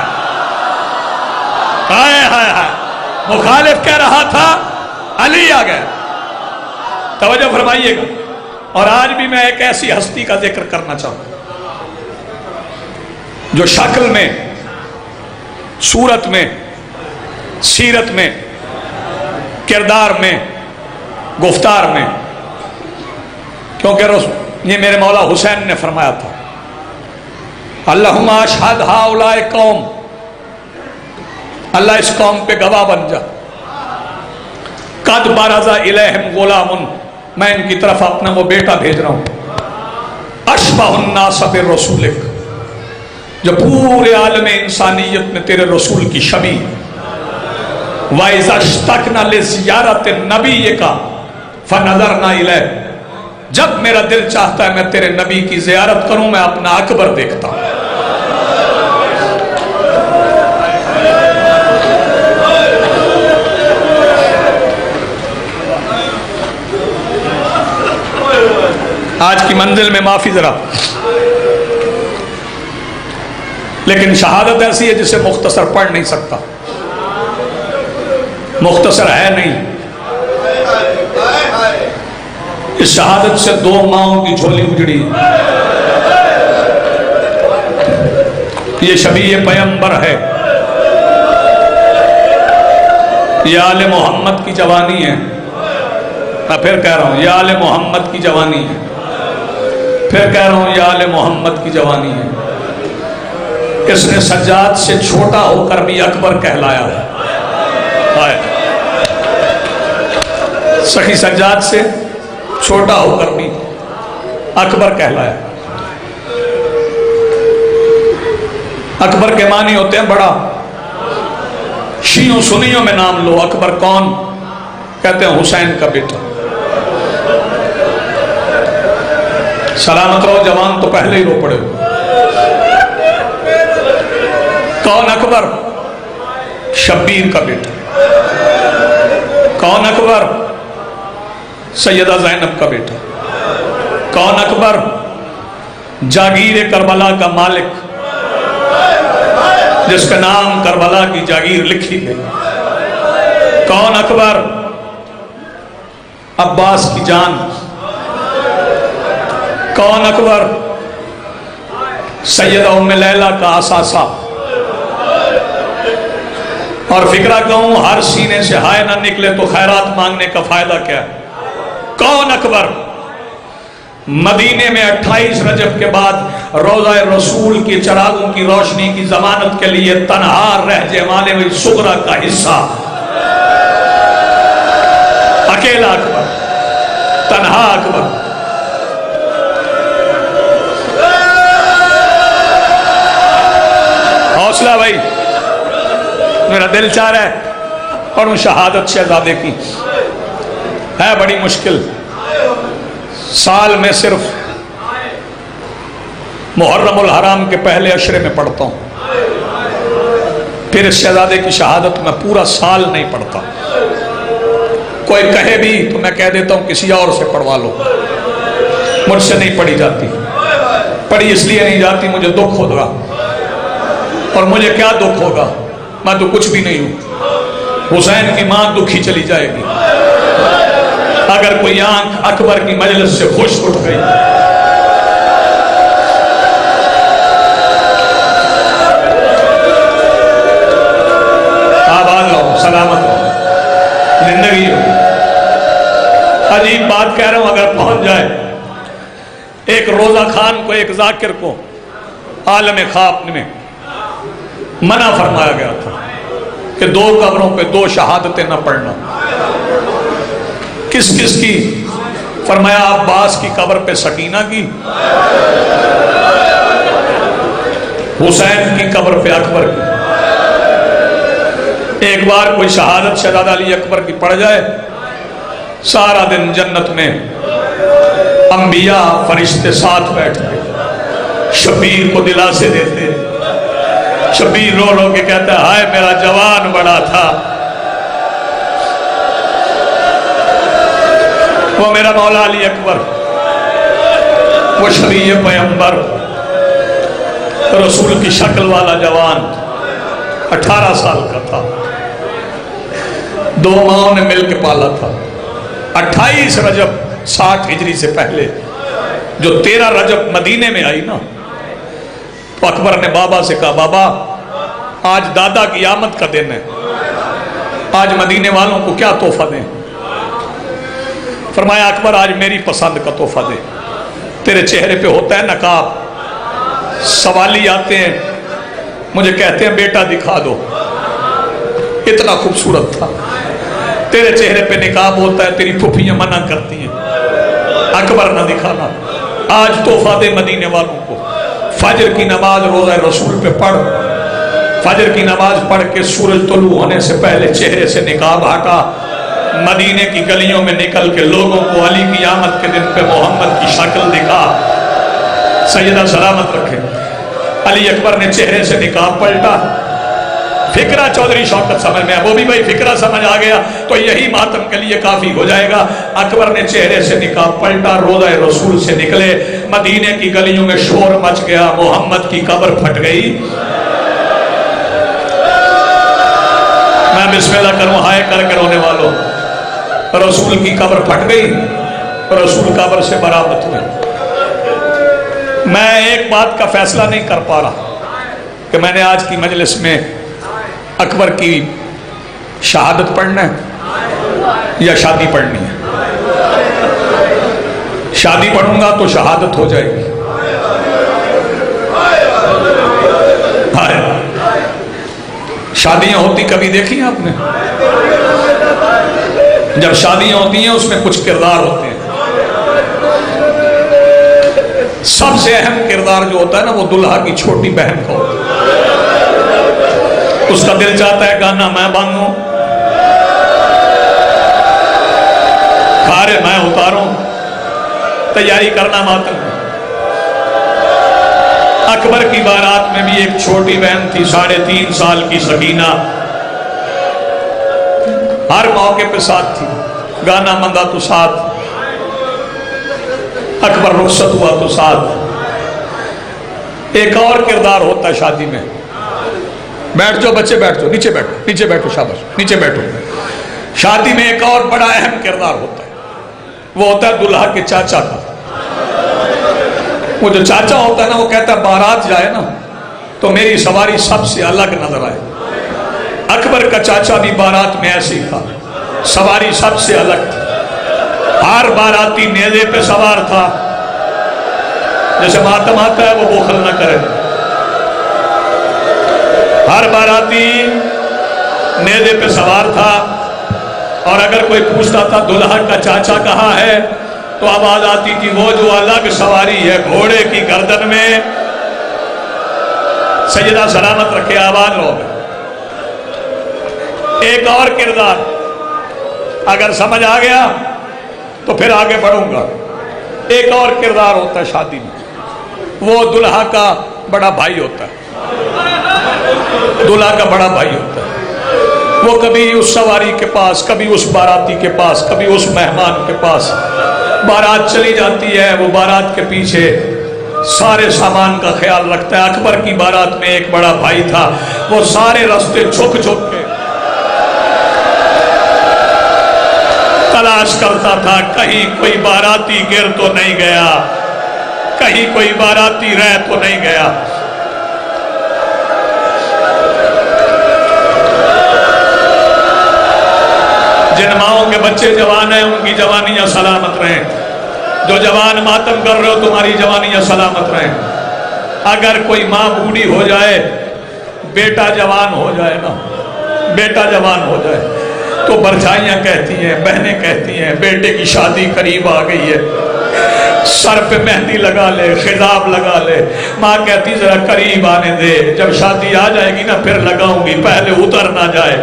ہائے ہائے ہائے، مخالف کہہ رہا تھا علی آ گیا۔ توجہ فرمائیے گا۔ اور آج بھی میں ایک ایسی ہستی کا ذکر کرنا چاہوں جو شکل میں، صورت میں، سیرت میں، کردار میں، گفتار میں، کیونکہ یہ میرے مولا حسین نے فرمایا تھا، اللہم اشہد ہؤلاء قوم، اللہ اس قوم پہ گواہ بن جا، قد برز الیہم غلام، میں ان کی طرف اپنا وہ بیٹا بھیج رہا ہوں، اشبہ الناس برسولک، جو پورے عالم انسانیت میں تیرے رسول کی شبیہ، وَإِذَا اشْتَقْنَا لِزِيَارَةِ نَبِيِّكَ فَنَظَرْنَا إِلَيْهِ، جب میرا دل چاہتا ہے میں تیرے نبی کی زیارت کروں، میں اپنا اکبر دیکھتا ہوں۔ آج کی منزل میں معافی ذرا، لیکن شہادت ایسی ہے جسے مختصر پڑھ نہیں سکتا، مختصر ہے نہیں۔ اس شہادت سے 2 ماؤں کی جھولی اجڑی، یہ شبیہ پیمبر ہے، یہ آل محمد کی جوانی ہے، میں پھر کہہ رہا ہوں یہ آل محمد کی جوانی ہے، پھر کہہ رہا ہوں یہ آل محمد کی جوانی ہے۔ اس نے سجاد سے چھوٹا ہو کر بھی اکبر کہلایا ہے، سخی سجاد سے چھوٹا ہو کر بھی اکبر کہلایا۔ اکبر کے معنی ہوتے ہیں بڑا، شیعوں سنیوں میں نام لو، اکبر کون؟ کہتے ہیں حسین کا بیٹا۔ سلامت رہو جوان تو پہلے ہی رو پڑے ہو۔ کون اکبر؟ شبیر کا بیٹا۔ کون اکبر؟ سیدہ زینب کا بیٹا۔ کون اکبر؟ جاگیر کربلا کا مالک، جس کا نام کربلا کی جاگیر لکھی گئی۔ کون اکبر؟ عباس کی جان۔ کون اکبر؟ سیدہ ام لیلہ کا اثاثہ۔ اور فکرہ کہوں ہر سینے سے ہائے نہ نکلے تو خیرات مانگنے کا فائدہ کیا ہے؟ کون اکبر؟ مدینے میں 28 رجب کے بعد روضہ رسول کی چراغوں کی روشنی کی ضمانت کے لیے تنہا رہ جمانے میں صغرا کا حصہ، اکیلا اکبر، تنہا اکبر۔ حوصلہ بھائی، میرا دل چاہ رہا ہے پڑھوں شہادت شہزادے کی، ہے بڑی مشکل، سال میں صرف محرم الحرام کے پہلے عشرے میں پڑھتا ہوں، پھر اس شہزادے کی شہادت میں پورا سال نہیں پڑھتا۔ کوئی کہے بھی تو میں کہہ دیتا ہوں کسی اور سے پڑھوا لو، مجھ سے نہیں پڑھی جاتی، پڑھی اس لیے نہیں جاتی مجھے دکھ ہوگا، اور مجھے کیا دکھ ہوگا، میں تو کچھ بھی نہیں ہوں۔ حسین کی ماں دکھی چلی جائے گی اگر کوئی آنکھ اکبر کی مجلس سے خوش اٹھ گئی۔ آباد رہو، سلامت رہو، زندگی ہو۔ عجیب بات کہہ رہا ہوں، اگر پہنچ جائے ایک روزہ خان کو، ایک ذاکر کو عالم خواب میں منع فرمایا گیا تھا کہ 2 قبروں پہ 2 شہادتیں نہ پڑھنا. کس کس کی؟ فرمایا عباس کی قبر پہ سکینہ کی، حسین کی قبر پہ اکبر کی. ایک بار کوئی شہادت شہزادہ علی اکبر کی پڑ جائے، سارا دن جنت میں انبیاء فرشتے ساتھ بیٹھ کے شبیر کو دلاسے دیتے. شبیر رو رو کے کہتا ہے ہائے میرا جوان بڑا تھا، وہ میرا مولا علی اکبر، وہ شفیع پیغمبر، رسول کی شکل والا جوان 18 سال کا تھا، 2 ماؤں نے مل کے پالا تھا. 28 رجب 60 ہجری سے پہلے جو 13 رجب مدینے میں آئی نا، تو اکبر نے بابا سے کہا بابا آج دادا کی آمد کا دن ہے، آج مدینے والوں کو کیا تحفہ دیں؟ فرمایا اکبر آج میری پسند کا تحفہ دے. تیرے چہرے پہ ہوتا ہے نقاب، سوالی آتے ہیں مجھے کہتے ہیں بیٹا دکھا دو، اتنا خوبصورت تھا. تیرے چہرے پہ نقاب ہوتا ہے، تیری پھوپھیاں منع کرتی ہیں اکبر نہ دکھانا. آج تحفہ دے مدینے والوں کو. فجر کی نماز روزہ رسول پہ پڑھ، فجر کی نماز پڑھ کے سورج طلوع ہونے سے پہلے چہرے سے نقاب ہٹا، مدینے کی گلیوں میں نکل کے لوگوں کو علی کی آمد کے دن پہ محمد کی شکل دکھا. سیدہ سلامت رکھے. علی اکبر نے چہرے سے نقاب پلٹا. فکرہ چودھری شوکت سمجھ میں وہ بھی بھائی فکرہ سمجھ آ گیا تو یہی ماتم کے لیے کافی ہو جائے گا. اکبر نے چہرے سے نقاب پلٹا، روضہ رسول سے نکلے، مدینے کی گلیوں میں شور مچ گیا، محمد کی قبر پھٹ گئی. میں بسم اللہ کروں ہائے کر کے رونے والوں، رسول کی قبر پھٹ گئی، رسول قبر سے برآمد ہوئے. میں ایک بات کا فیصلہ نہیں کر پا رہا کہ میں نے آج کی مجلس میں اکبر کی شہادت پڑھنا ہے یا شادی پڑھنی ہے. شادی پڑھوں گا تو شہادت ہو جائے گی. شادیاں ہوتی کبھی دیکھی ہیں آپ نے؟ جب شادیاں ہوتی ہیں اس میں کچھ کردار ہوتے ہیں. سب سے اہم کردار جو ہوتا ہے نا وہ دلہا کی چھوٹی بہن کا ہوتا ہے. اس کا دل چاہتا ہے گانا میں باندھوں، کھارے میں اتاروں، تیاری کرنا ماتم. اکبر کی بارات میں بھی ایک چھوٹی بہن تھی 3.5 سال کی سکینہ، ہر موقع پہ ساتھ تھی. گانا مندہ تو ساتھ، اکبر رخصت ہوا تو ساتھ. ایک اور کردار ہوتا ہے شادی میں. بیٹھ جاؤ بچے، بیٹھ جاؤ، نیچے بیٹھو، نیچے بیٹھو، شاباش نیچے بیٹھو. شادی میں ایک اور بڑا اہم کردار ہوتا ہے، وہ ہوتا ہے دلہا کے چاچا کا. وہ جو چاچا ہوتا ہے نا وہ کہتا ہے بارات جائے نا تو میری سواری سب سے الگ نظر آئے. اکبر کا چاچا بھی بارات میں ایسے ہی تھا، سواری سب سے الگ تھی. ہر باراتی نیزے پہ سوار تھا، جیسے ماتم آتا ہے وہ بخل نہ کرے. ہر باراتی نیزے پہ سوار تھا، اور اگر کوئی پوچھتا تھا دلہا کا چاچا کہاں ہے تو آواز آتی تھی وہ جو الگ سواری ہے گھوڑے کی گردن میں. سیدہ سلامت رکھے آواز لوگ. ایک اور کردار اگر سمجھ آ گیا تو پھر آگے بڑھوں گا. ایک اور کردار ہوتا ہے شادی میں، وہ دلہا کا بڑا بھائی ہوتا ہے. دلہا کا بڑا بھائی ہوتا ہے. وہ کبھی اس سواری کے پاس، کبھی اس باراتی کے پاس، کبھی اس مہمان کے پاس. بارات چلی جاتی ہے، وہ بارات کے پیچھے سارے سامان کا خیال رکھتا ہے. اکبر کی بارات میں ایک بڑا بھائی تھا، وہ سارے راستے جھک جھک کے تلاش کرتا تھا کہیں کوئی باراتی گر تو نہیں گیا، کہیں کوئی باراتی رہ تو نہیں گیا. جن ماؤں کے بچے جوان ہیں ان کی جوانیاں سلامت رہیں. جو جوان ماتم کر رہے ہو تمہاری جوانیاں سلامت رہیں. اگر کوئی ماں بوڑھی ہو جائے، بیٹا جوان ہو جائے نا، بیٹا جوان ہو جائے تو برجائیاں کہتی ہیں، بہنیں کہتی ہیں بیٹے کی شادی قریب آ گئی ہے، سر پہ مہندی لگا لے، خضاب لگا لے۔ ماں کہتی ذرا قریب آنے دے، جب شادی آ جائے گی نا پھر لگاؤں گی، پہلے اتر نہ جائے۔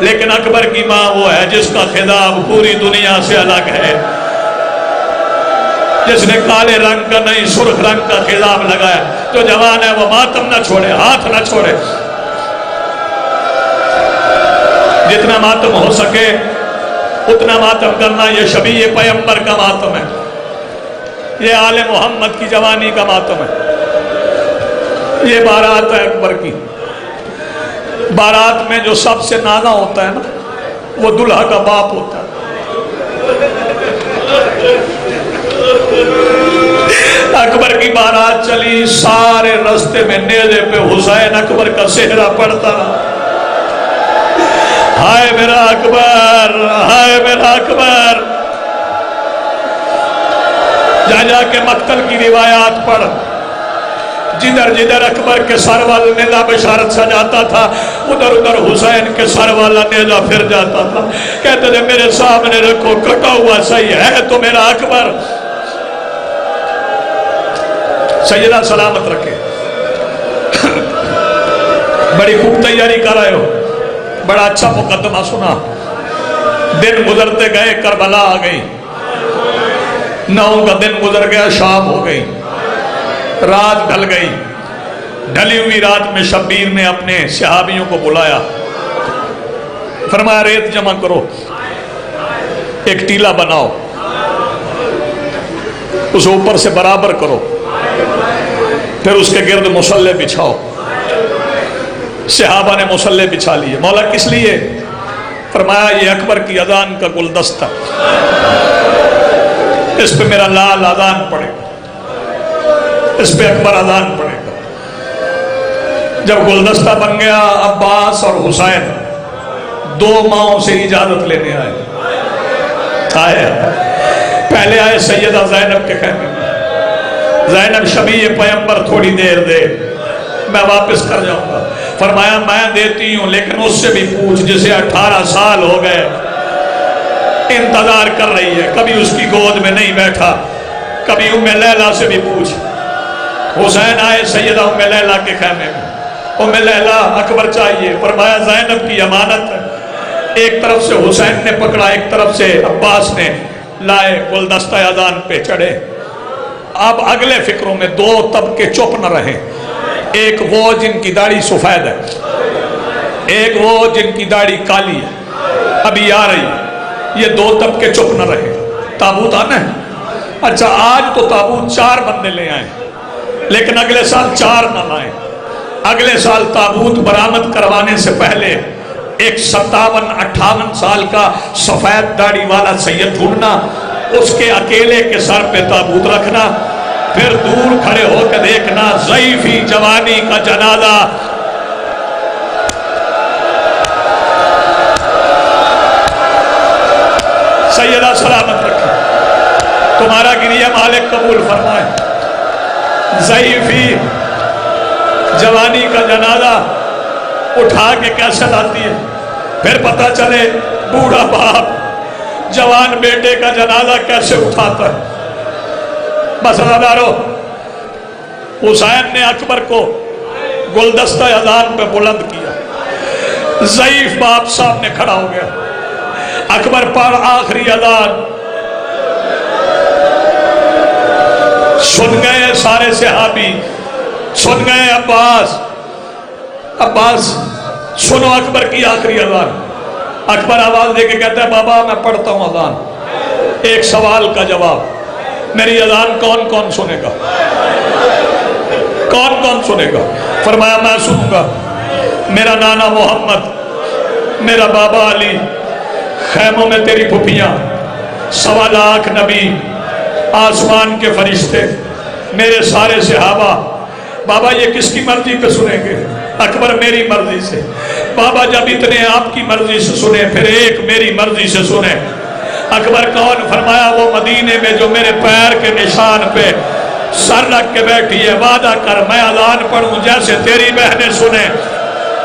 لیکن اکبر کی ماں وہ ہے جس کا خضاب پوری دنیا سے الگ ہے، جس نے کالے رنگ کا نہیں سرخ رنگ کا خضاب لگایا۔ جو جوان ہے وہ ماتم نہ چھوڑے، ہاتھ نہ چھوڑے، جتنا ماتم ہو سکے اتنا ماتم کرنا۔ یہ شبیہ پیغمبر کا ماتم ہے، یہ آل محمد کی جوانی کا ماتم ہے۔ یہ بارات ہے اکبر کی۔ بارات میں جو سب سے نازا ہوتا ہے نا وہ دلہا کا باپ ہوتا ہے۔ اکبر کی بارات چلی، سارے رستے میں نیزے پہ حسین اکبر کا صحرا پڑتا رہا۔ ہائے میرا اکبر، ہائے میرا اکبر۔ جا جا کے مقتل کی روایات پڑھ، جدھر جدھر اکبر کے سر والا نیزہ بشارت سجاتا تھا ادھر ادھر حسین کے سر والا نیزہ پھر جاتا تھا۔ کہتے تھے میرے سامنے رکھو، کٹا ہوا صحیح ہے تو میرا اکبر۔ سیدہ سلامت رکھے، بڑی خوب تیاری کر رہے ہو، بڑا اچھا مقدمہ سنا۔ دن گزرتے گئے، کربلا آ گئی، 9 کا دن گزر گیا، شام ہو گئی، رات ڈھل گئی۔ ڈھلی ہوئی رات میں شبیر نے اپنے صحابیوں کو بلایا، فرمایا ریت جمع کرو، ایک ٹیلا بناؤ، اس اوپر سے برابر کرو، پھر اس کے گرد مصلے بچھاؤ۔ صحابہ نے مصلے بچھا لیے۔ مولا کس لیے؟ فرمایا یہ اکبر کی اذان کا گلدستہ، اس پہ میرا لال اذان پڑے گا، اس پہ اکبر اذان پڑے گا۔ جب گلدستہ بن گیا، عباس اور حسین 2 ماؤں سے اجازت لینے آئے۔ پہلے آئے سیدہ زینب کے خیمے میں، زینب شبیہ پیغمبر تھوڑی دیر دے، میں واپس کر جاؤں گا۔ فرمایا میں دیتی ہوں لیکن اس سے بھی پوچھ جسے 18 سال ہو گئے انتظار کر رہی ہے، کبھی اس کی گود میں نہیں بیٹھا، کبھی ام لیلہ سے بھی پوچھ۔ حسین آئے سیدہ ام لیلہ کے خیمے میں، ام لیلہ اکبر چاہیے۔ فرمایا زینب کی امانت ہے۔ ایک طرف سے حسین نے پکڑا، ایک طرف سے عباس نے لائے، گلدستہ اذان پہ چڑھے۔ اب اگلے فکروں میں 2 طبقے چپ نہ رہے، ایک وہ جن کی داڑھی سفید ہے، ایک وہ جن کی داڑھی کالی ہے، ابھی آ رہی ہے، یہ 2 طبقے چپ نہ رہے۔ تابوت آنا ہے، اچھا آج تو تابوت 4 بندے لے آئیں، لیکن اگلے سال 4 نہ لائیں۔ اگلے سال تابوت برآمد کروانے سے پہلے ایک 57-58 سال کا سفید داڑھی والا سید ڈھونڈنا، اس کے اکیلے کے سر پہ تابوت رکھنا، پھر دور کھڑے ہو کے دیکھنا ضعیفی جوانی کا جنازہ۔ سیدہ سلامت رکھے، تمہارا گریہ مالک قبول فرمائے۔ ضعیفی جوانی کا جنازہ اٹھا کے کیسے لاتی ہے؟ پھر پتہ چلے بوڑھا باپ جوان بیٹے کا جنازہ کیسے اٹھاتا ہے۔ بس ادارو، حسین نے اکبر کو گلدستہ اذان پہ بلند کیا، ضعیف باپ سامنے کھڑا ہو گیا۔ اکبر پر آخری اذان سن گئے سارے صحابی، سن گئے عباس سنو اکبر کی آخری اذان۔ اکبر آواز دے کے کہتا ہے بابا میں پڑھتا ہوں اذان، ایک سوال کا جواب، میری اذان کون کون سنے گا؟ کون کون سنے گا؟ فرمایا میں سنوں گا، میرا نانا محمد، میرا بابا علی، خیموں میں تیری پھپھیاں، 1.25 لاکھ نبی، آسمان کے فرشتے، میرے سارے صحابہ۔ بابا یہ کس کی مرضی پہ سنیں گے؟ اکبر میری مرضی سے۔ بابا جب اتنے آپ کی مرضی سے سنے پھر ایک میری مرضی سے سنے۔ اکبر کون؟ فرمایا وہ مدینے میں جو میرے پیر کے نشان پہ سر رکھ کے بیٹھی ہے، وعدہ کر میں اذان پڑھوں جیسے تیری بہنیں سنیں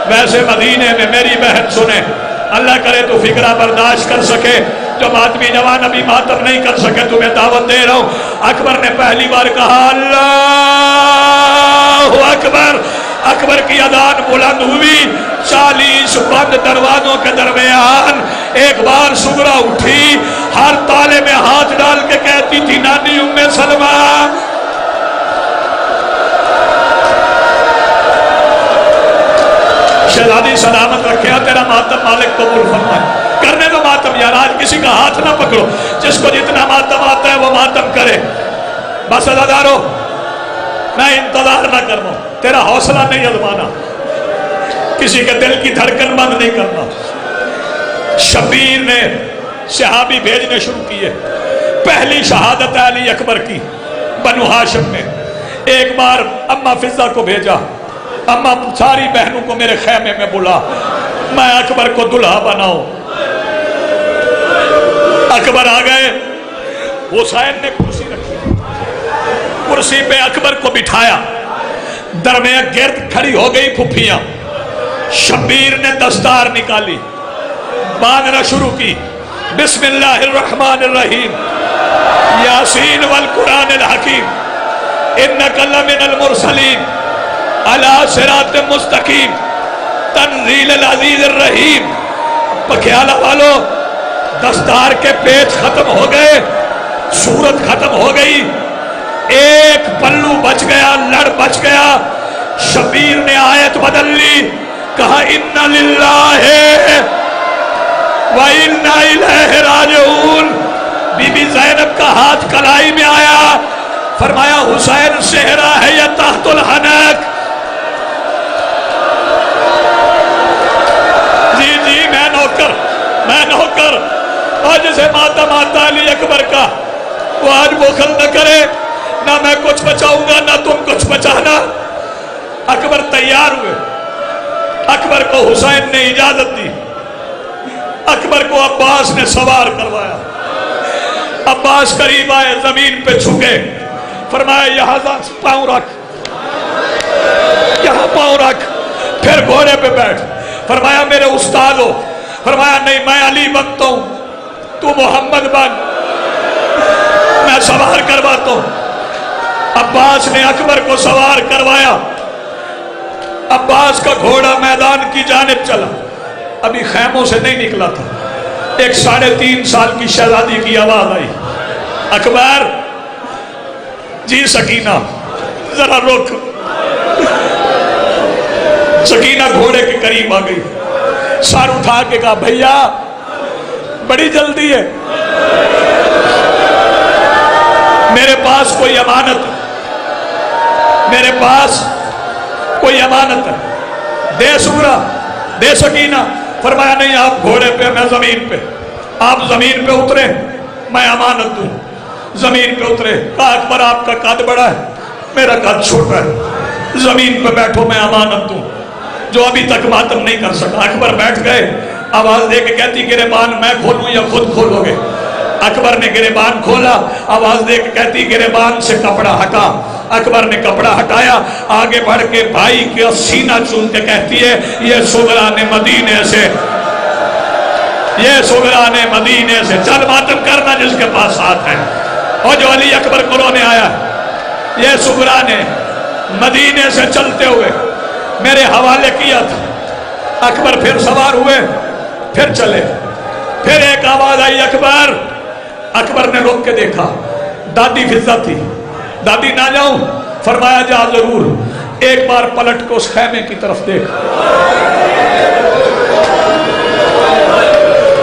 ویسے مدینے میں میری بہن سنے۔ اللہ کرے تو فکرہ برداشت کر سکے، جو ماتمی جوان ابھی ماتم نہیں کر سکے تمہیں دعوت دے رہا ہوں۔ اکبر نے پہلی بار کہا اللہ اکبر، اکبر کی اذان بلند ہوئی، 40 بند دروازوں کے درمیان ایک بار سغرا اٹھی، ہر تالے میں ہاتھ ڈال کے کہتی تھی نانی ام سلمہ شہزادی سلامت رکھے، تیرا ماتم مالک قبول فرمائے۔ کرنے دو ماتم یار، آج کسی کا ہاتھ نہ پکڑو، جس کو جتنا ماتم آتا ہے وہ ماتم کرے۔ بس ادارو میں انتظار نہ کرنا، تیرا حوصلہ نہیں ازمانا، کسی کے دل کی دھڑکن بند نہیں کرنا۔ شبیر نے صحابی بھیجنے شروع کیے۔ پہلی شہادت علی اکبر کی بنو ہاشم میں۔ ایک بار اماں فضہ کو بھیجا، اماں ساری بہنوں کو میرے خیمے میں بلا، میں اکبر کو دلہا بناؤں۔ اکبر آ گئے، حسین نے کرسی رکھی، کرسی پہ اکبر کو بٹھایا، درمیان گرد کھڑی ہو گئی پھپھیاں۔ شبیر نے دستار نکالی، باندھنا شروع کی، بسم اللہ الرحمن الرحیم، یاسین والقرآن الحکیم، انک لمن المرسلین علی صراط مستقیم تنزیل العزیز الرحیم۔ پکیالہ والو، دستار کے پیچ ختم ہو گئے، صورت ختم ہو گئی، ایک پلو بچ گیا، لڑ بچ گیا۔ شبیر نے آیت بدل لی، کہا اِنَّ لِلَّهِ وَإِنَّ إِلَيْهِ رَاجِعُونَ۔ بی بی زینب کا ہاتھ کلائی میں آیا، فرمایا حسین صحرا ہے یا تحت الحنک؟ جی میں نوکر، اور جسے ماتم آتا علی اکبر کا وہ آج بخل نہ کرے، نہ میں کچھ بچاؤں گا نہ تم کچھ بچانا۔ اکبر تیار ہوئے، اکبر کو حسین نے اجازت دی، اکبر کو عباس نے سوار کروایا۔ عباس قریب آئے، زمین پہ چھکے، فرمایا یہاں پاؤں رکھ، یہاں پاؤں رکھ، پھر گھوڑے پہ بیٹھ۔ فرمایا میرے استاد ہو، فرمایا نہیں میں علی بنتا ہوں، تو محمد بن، میں سوار کرواتا ہوں۔ عباس نے اکبر کو سوار کروایا، عباس کا گھوڑا میدان کی جانب چلا، ابھی خیموں سے نہیں نکلا تھا۔ ایک 3.5 سال کی شہزادی کی آواز آئی، اکبر جی سکینہ ذرا رک۔ سکینہ گھوڑے کے قریب آ گئی، سر اٹھا کے کہا بھیا بڑی جلدی ہے، میرے پاس کوئی امانت ہے، میرے پاس کوئی امانت ہے، دے سورا دے سکینہ۔ فرمایا نہیں آپ گھوڑے پہ میں زمین پہ، آپ زمین پہ اترے میں امانت دوں۔ زمین پہ اترے، کہا اکبر آپ کا قد بڑا ہے میرا قد چھوٹا ہے، زمین پہ بیٹھو میں امانت دوں۔ جو ابھی تک ماتم نہیں کر سکا، اکبر بیٹھ گئے، آواز دے کے کہتی گریبان میں کھولوں یا خود کھولو گے؟ اکبر نے گریبان کھولا، آواز دے کے کہتی گریبان سے کپڑا ہٹا۔ اکبر نے کپڑا ہٹایا، آگے بڑھ کے بھائی کا سینہ چوم کے کہتی ہے یہ سغرا نے مدینے سے، یہ سغرا نے مدینے سے، چل ماتم کرنا جس کے پاس ہاتھ ہے۔ اور جو علی اکبر کو رونے آیا، یہ سغرا نے مدینے سے چلتے ہوئے میرے حوالے کیا تھا۔ اکبر پھر سوار ہوئے، پھر چلے، پھر ایک آواز آئی اکبر۔ اکبر نے روک کے دیکھا، دادی فضہ تھی، دادی نہ جاؤں؟ فرمایا جا ضرور، ایک بار پلٹ کو اس خیمے کی طرف دیکھ،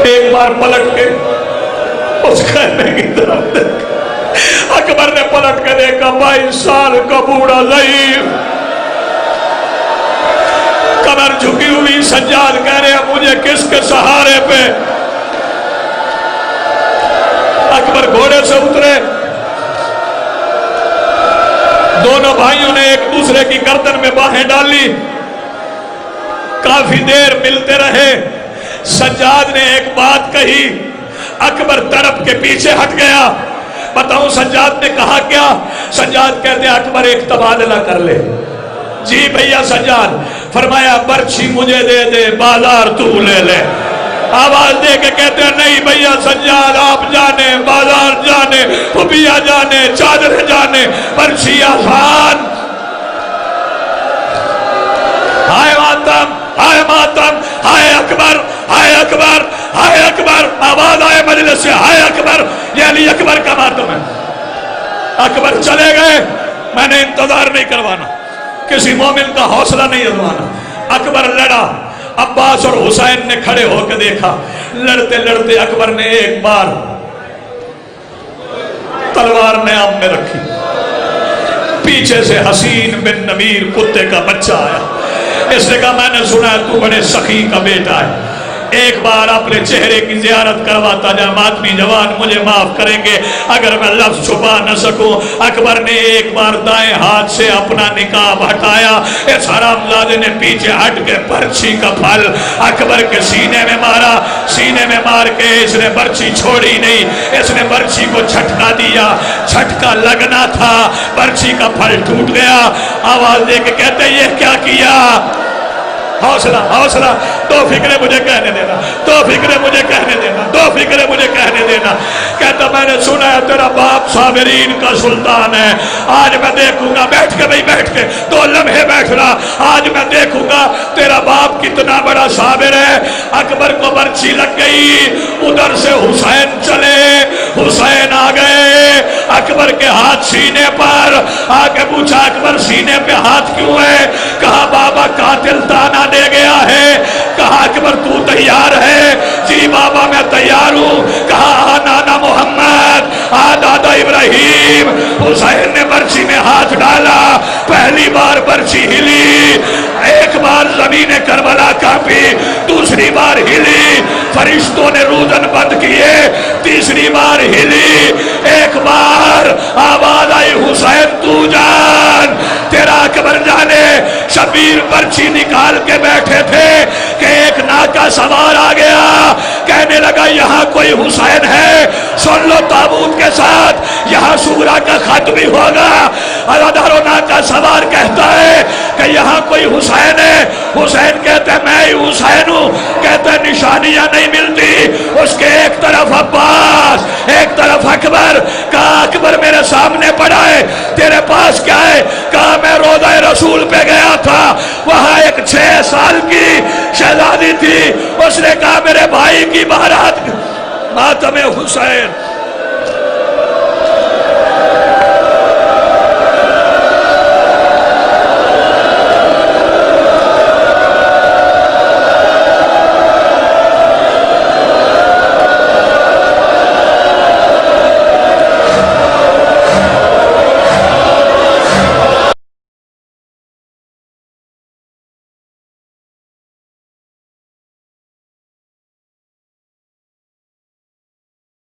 ایک بار پلٹ کے اس خیمے کی طرف دیکھ۔ اکبر نے پلٹ کے دیکھا، 22 سال کا بوڑھا ضعیف، کمر جھکی ہوئی، سجاد کہہ رہے ہیں مجھے کس کے سہارے پہ۔ اکبر گھوڑے سے اترے، دونوں بھائیوں نے ایک دوسرے کی گردن میں باہیں ڈالی، کافی دیر ملتے رہے۔ سجاد نے ایک بات کہی، اکبر طرف کے پیچھے ہٹ گیا، بتاؤں سجاد نے کہا کیا؟ سجاد کہتے ہیں اکبر ایک تبادلہ کر لے. جی بھیا سجاد. فرمایا برچھی مجھے دے دے بازار تو لے لے. آواز دے کے کہتے ہیں نہیں بھیا سجاد آپ جانے بازار جانے پھپھیا جانے چادر جانے برچھی آسان. ہائے ماتم ہائے ماتم ہائے اکبر ہائے اکبر ہائے اکبر. آواز آئے مجلس سے ہائے اکبر. یہ علی اکبر کا ماتم ہے. اکبر چلے گئے. میں نے انتظار نہیں کروانا, کسی مومن کا حوصلہ نہیں ازمانا. اکبر لڑا. عباس اور حسین نے کھڑے ہو کے دیکھا. لڑتے لڑتے اکبر نے ایک بار تلوار نیام میں رکھی. پیچھے سے حسین بن نمیر کتے کا بچہ آیا. اس نے کہا میں نے سنا ہے تو بڑے سخی کا بیٹا ہے, ایک بار اپنے چہرے کی زیارت کرواتا جا. ماتمی جوان مجھے معاف کریں گے اگر میں لفظ چھپا نہ سکوں. اکبر نے ایک بار دائیں ہاتھ سے اپنا نقاب ہٹایا. اس حرامزادے نے پیچھے ہٹ کے برچھی کا پھل اکبر کے سینے میں مارا. سینے میں مار کے اس نے برچھی چھوڑی نہیں. اس نے برچھی کو جھٹکا دیا. جھٹکا لگنا تھا, برچھی کا پھل ٹوٹ گیا. آواز دے کے کہتے یہ کیا کیا؟ حوصلہ حوصلہ. دو فکرے مجھے کہنے دینا, دو فکرے مجھے کہنے دینا, دو فکرے مجھے کہنے دینا. کہتا میں نے سنا ہے تیرا باپ صابرین کا سلطان ہے. آج میں دیکھوں گا. بیٹھ کے بھئی بیٹھ کے 2 لمحے بیٹھنا. آج میں دیکھوں گا تیرا باپ کتنا بڑا صابر ہے. اکبر کو برچھی لگ گئی. ادھر سے حسین چلے. حسین آ گئے. اکبر کے ہاتھ سینے پر. آ کے پوچھا اکبر سینے پہ ہاتھ کیوں ہے؟ کہا بابا قاتل تانا دے گیا ہے. کہا اکبر تو تیار ہے؟ جی بابا میں تیار ہوں. کہا آ نانا محمد, آ دادا ابراہیم. حسین نے برچھی میں ہاتھ ڈالا. پہلی بار برچھی ہلی. ایک بار زمین کربلا کانپی. دوسری بار ہلی. فرشتوں نے روزن بند کیے. تیسری بار ہلی. ایک بار آواز آئی حسین تو جان. تیرا اکبر جانے. شبیر برچھی نکال کے بیٹھے تھے کہ ایک ناکا سوار آ گیا. کہنے لگا یہاں کوئی حسین ہے؟ سن لو تابوت کے ساتھ یہاں سورہ کا خط بھی ہوگا. ادارو ناکا سوار کہتا ہے کہ یہاں کوئی حسین ہے. حسین کہتے میں ہی حسین ہوں. کہتے نشانیاں نہیں ملتی. اس کے ایک طرف عباس ایک طرف اکبر. کہا اکبر میرے سامنے پڑا ہے, تیرے پاس کیا ہے؟ کہا میں روضہ رسول پہ گیا تھا, وہاں ایک 6 سال کی شہزادی تھی. اس نے کہا میرے بھائی کی بارات ماتم حسین.